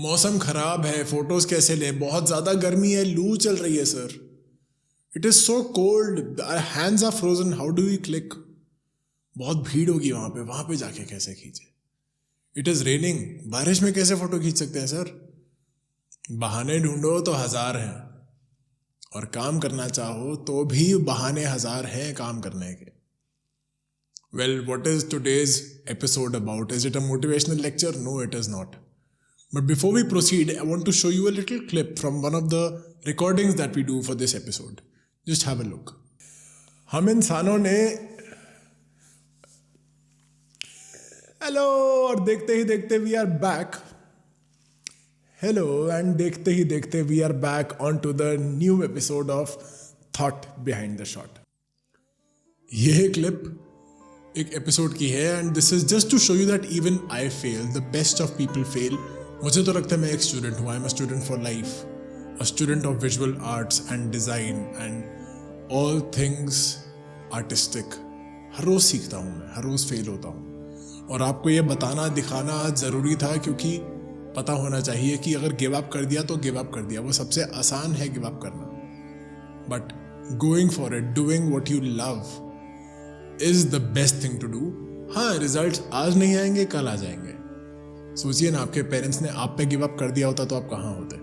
मौसम खराब है, फोटोज कैसे ले, बहुत ज्यादा गर्मी है, लू चल रही है sir, it is so cold, hands are frozen, how do we click? बहुत भीड़ होगी वहां पे जाके कैसे खींचे? इट इज रेनिंग, बारिश में कैसे फोटो खींच सकते हैं सर? बहाने ढूंढो तो हजार हैं, और काम करना चाहो तो भी बहाने हजार हैं काम करने के. Well, what is today's episode about? Is it a motivational lecture? No, it is not. But before we proceed, I want to show you a little clip from one of the recordings that we do for this episode. Just have a look. हम इंसानों ने hello और देखते ही देखते we are back. Hello and देखते ही देखते we are back onto the new episode of Thought Behind the Shot. ये clip एक एपिसोड की है and this is just to show you that even I fail, the best of people fail. मुझे तो लगता है मैं एक स्टूडेंट हूँ, I am a student for life, a student of visual arts and design and all things artistic. हर रोज़ सीखता हूँ मैं, हर रोज़ फेल होता हूँ, और आपको ये बताना दिखाना ज़रूरी था क्योंकि पता होना चाहिए कि अगर गिव अप कर दिया तो गिव अप कर दिया. वो सबसे आसान है गिव अप करना, but going for it, doing what you love is the best thing to do. हाँ, रिजल्ट्स आज नहीं आएंगे, कल आ जाएंगे. सोचिए ना, आपके पेरेंट्स ने आप पे गिव अप कर दिया होता तो आप कहाँ होते?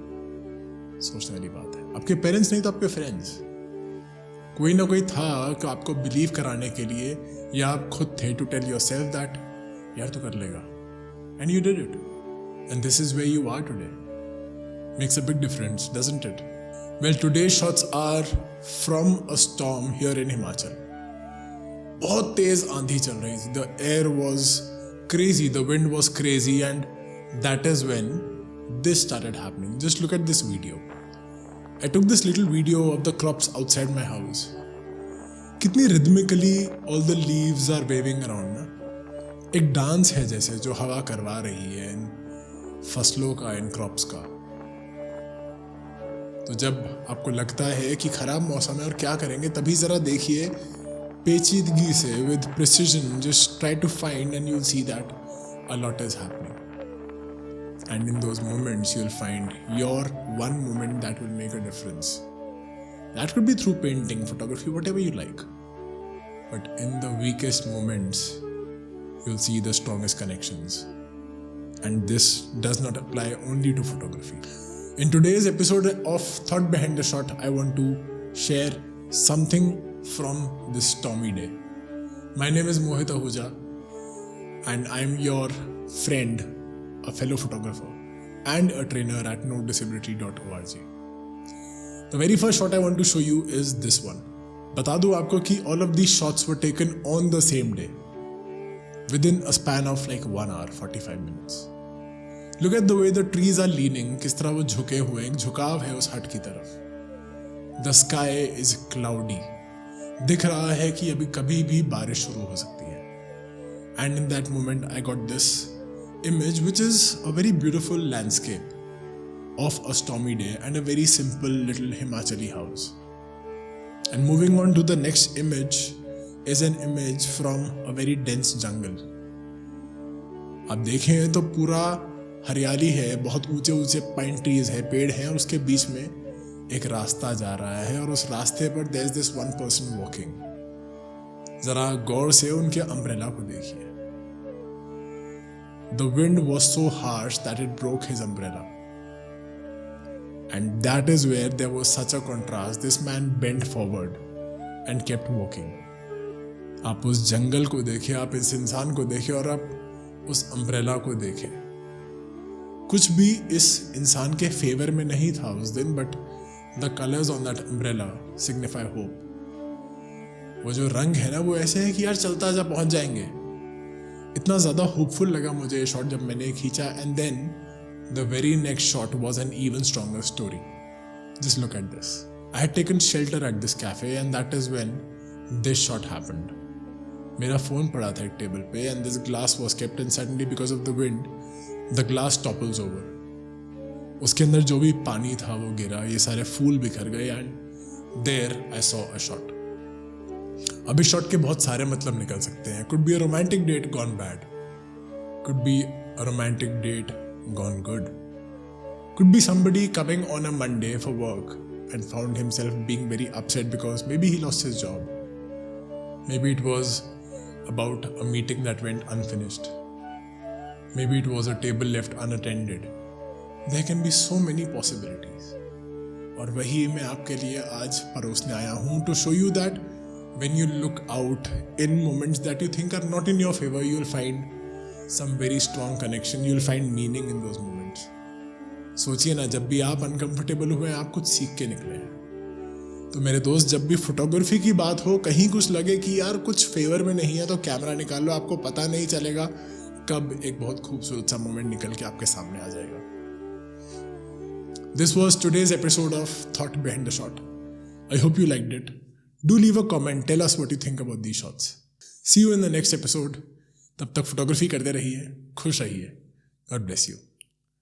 सोचने वाली बात है. आपके पेरेंट्स नहीं तो आपके फ्रेंड्स, कोई ना कोई था कि आपको बिलीव कराने के लिए, या आप खुद थे टू टेल योरसेल्फ दैट यार तू कर लेगा, and you did it, and this is where you are today. Makes a big difference, doesn't it? Well, today shots are from a storm here in Himachal. बहुत तेज आंधी चल रही थी. The air was crazy, the wind was crazy, and that is when this started happening. Just look at this video. I took this little video of the crops outside my house. कितनी rhythmically all the leaves are waving around ना. एक dance है जैसे जो हवा करवा रही है इन फसलों का, इन क्रॉप्स का. तो जब आपको लगता है कि खराब मौसम है और क्या करेंगे, तभी जरा देखिए पेचीदगी से, with precision, just try to find and you'll see that a lot is happening. And in those moments, you'll find your one moment that will make a difference. That could be through painting, photography, whatever you like. But in the weakest moments, you'll see the strongest connections. And this does not apply only to photography. In today's episode of Thought Behind the Shot, I want to share something from this stormy day. My name is Mohit Ahuja and I'm your friend, a fellow photographer and a trainer at nodisability.org. The very first shot I want to show you is this one. बता दूँ आपको कि all of these shots were taken on the same day within a span of like 1 hour 45 minutes. Look at the way the trees are leaning, किस तरह वो झुके हुए, एक झुकाव है उस हट की तरफ. The sky is cloudy. दिख रहा है कि अभी कभी भी बारिश शुरू हो सकती है. And in that moment I got this image which is a very beautiful landscape of a stormy day and a very simple little Himachali house. And moving on to the next image is an image from a very dense jungle. आप देखें तो पूरा हरियाली है, बहुत ऊंचे ऊंचे pine trees है, पेड़ हैं, और उसके बीच में एक रास्ता जा रहा है, और उस रास्ते पर there is this one person walking. जरा गौर से उनके अम्ब्रेला को देखिए. The wind was so harsh that it broke his umbrella, and that is where there was such a contrast. This man bent forward and kept walking. आप उस जंगल को देखें, आप इस इंसान को देखें, और आप उस अम्ब्रेला को देखें. कुछ भी इस इंसान के फेवर में नहीं था उस दिन, but The colors on that umbrella signify hope. वो जो रंग है ना, वो ऐसे है कि यार चलता जा, पहुंच जाएंगे. इतना ज़्यादा होपफुल लगा मुझे ये शॉट जब मैंने खींचा. And then the very next shot was an even stronger story. Just look at this. I had taken shelter at this cafe and that is when this shot happened. मेरा phone पड़ा था एक table पे and this glass was kept, and suddenly because of the wind the glass topples over. उसके अंदर जो भी पानी था वो गिरा, ये सारे फूल बिखर गए, and there I saw a shot. अब इस शॉट के बहुत सारे मतलब निकल सकते हैं. Could be a romantic date gone bad, could be a romantic date gone good. Could be somebody coming on a Monday for work and found himself being very upset because maybe he lost his job. Maybe it was about a meeting that went unfinished. Maybe it was a table left unattended. There can be so many possibilities. और वही मैं आपके लिए आज परोसने आया हूँ to show you that when you look out in moments that you think are not in your favor, you will find some very strong connection. You will find meaning in those moments. सोचिए ना, जब भी आप uncomfortable हुए आप कुछ सीख के निकले हैं। तो मेरे दोस्त, जब भी फोटोग्राफी की बात हो, कहीं कुछ लगे कि यार कुछ फेवर में नहीं है, तो कैमरा निकाल लो। आपको पता नहीं चलेगा कब एक बहुत खूबसूरत सा मोमेंट निकल के आपके सामने आ जाएगा। This was today's episode of Thought Behind the Shot. I hope you liked it. Do leave a comment. Tell us what you think about these shots. See you in the next episode. तब तक photography करते रहिए, खुश रहिए. God bless you.